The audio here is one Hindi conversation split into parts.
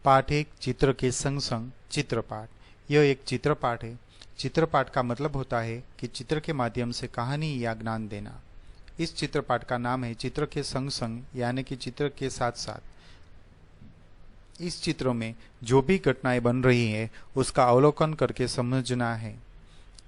पाठ एक चित्र के संग संग चित्रपाठ। यह एक चित्रपाठ है। चित्रपाठ का मतलब होता है कि चित्र के माध्यम से कहानी या ज्ञान देना। इस चित्रपाठ का नाम है चित्र के संग संग, यानी कि चित्र के साथ साथ। इस चित्रों में जो भी घटनाएं बन रही है उसका अवलोकन करके समझना है।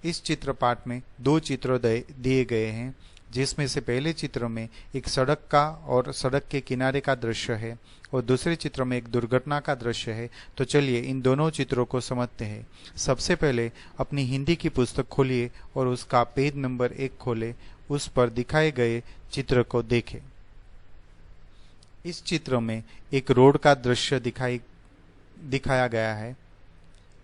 इस चित्रपाठ में दो चित्र दिए गए हैं, जिसमें से पहले चित्र में एक सड़क का और सड़क के किनारे का दृश्य है और दूसरे चित्र में एक दुर्घटना का दृश्य है। तो चलिए इन दोनों चित्रों को समझते हैं। सबसे पहले अपनी हिंदी की पुस्तक खोलिए और उसका पेज नंबर 1 खोलें। उस पर दिखाए गए चित्र को देखें। इस चित्र में एक रोड का दृश्य दिखाया गया है।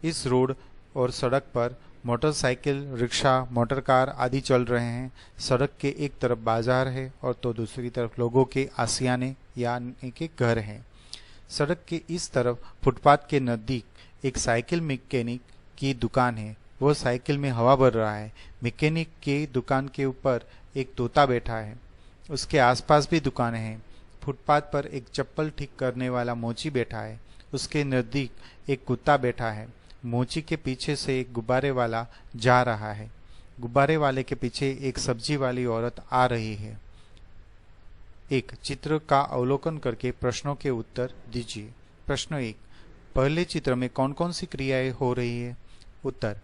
इस रोड और सड़क पर मोटरसाइकिल, रिक्शा, मोटर कार आदि चल रहे हैं। सड़क के एक तरफ बाजार है और तो दूसरी तरफ लोगों के आशियाने यानी के घर हैं। सड़क के इस तरफ फुटपाथ के नजदीक एक साइकिल मैकेनिक की दुकान है। वो साइकिल में हवा भर रहा है। मैकेनिक की दुकान के ऊपर एक तोता बैठा है। उसके आसपास भी दुकानें हैं। फुटपाथ पर एक चप्पल ठीक करने वाला मोची बैठा है। उसके नजदीक एक कुत्ता बैठा है। मोची के पीछे से एक गुब्बारे वाला जा रहा है। गुब्बारे वाले के पीछे एक सब्जी वाली औरत आ रही है। एक चित्र का अवलोकन करके प्रश्नों के उत्तर दीजिए। प्रश्न 1, पहले चित्र में कौन कौन सी क्रियाएं हो रही है? उत्तर,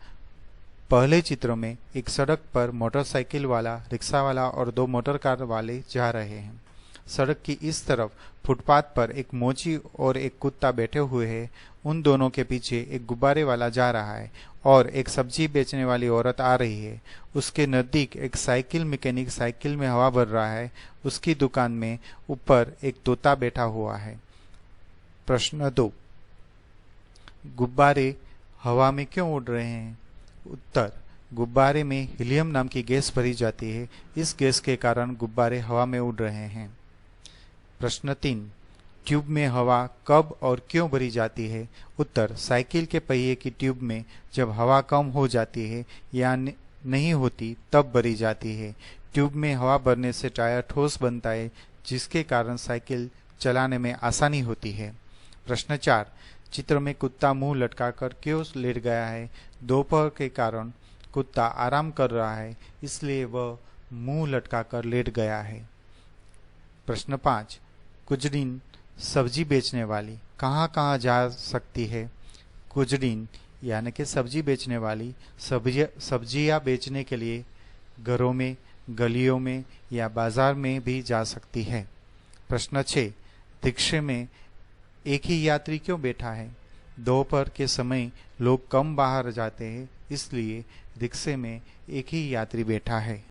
पहले चित्र में एक सड़क पर मोटरसाइकिल वाला, रिक्शा वाला और 2 मोटर कार वाले जा रहे हैं। सड़क की इस तरफ फुटपाथ पर एक मोची और एक कुत्ता बैठे हुए हैं। उन दोनों के पीछे एक गुब्बारे वाला जा रहा है और एक सब्जी बेचने वाली औरत आ रही है। उसके नजदीक एक साइकिल मैकेनिक साइकिल में हवा भर रहा है। उसकी दुकान में ऊपर एक तोता बैठा हुआ है। प्रश्न 2, गुब्बारे हवा में क्यों उड़ रहे हैं? उत्तर, गुब्बारे में हीलियम नाम की गैस भरी जाती है। इस गैस के कारण गुब्बारे हवा में उड़ रहे हैं। प्रश्न 3, ट्यूब में हवा कब और क्यों भरी जाती है? उत्तर, साइकिल के पहिए की ट्यूब में जब हवा कम हो जाती है या नहीं होती तब भरी जाती है। ट्यूब में हवा भरने से टायर ठोस बनता है, जिसके कारण साइकिल चलाने में आसानी होती है। प्रश्न 4, चित्र में कुत्ता मुंह लटकाकर क्यों लेट गया है? दोपहर के कारण कुत्ता आराम कर रहा है, इसलिए वह मुंह लटकाकर लेट गया है। प्रश्न 5, कुछ दिन सब्जी बेचने वाली कहाँ कहाँ जा सकती है? कुछ दिन यानी कि सब्जी बेचने वाली सब्जियां बेचने के लिए घरों में, गलियों में या बाजार में भी जा सकती है। प्रश्न 6, रिक्शे में एक ही यात्री क्यों बैठा है? दोपहर के समय लोग कम बाहर जाते हैं, इसलिए रिक्शे में एक ही यात्री बैठा है।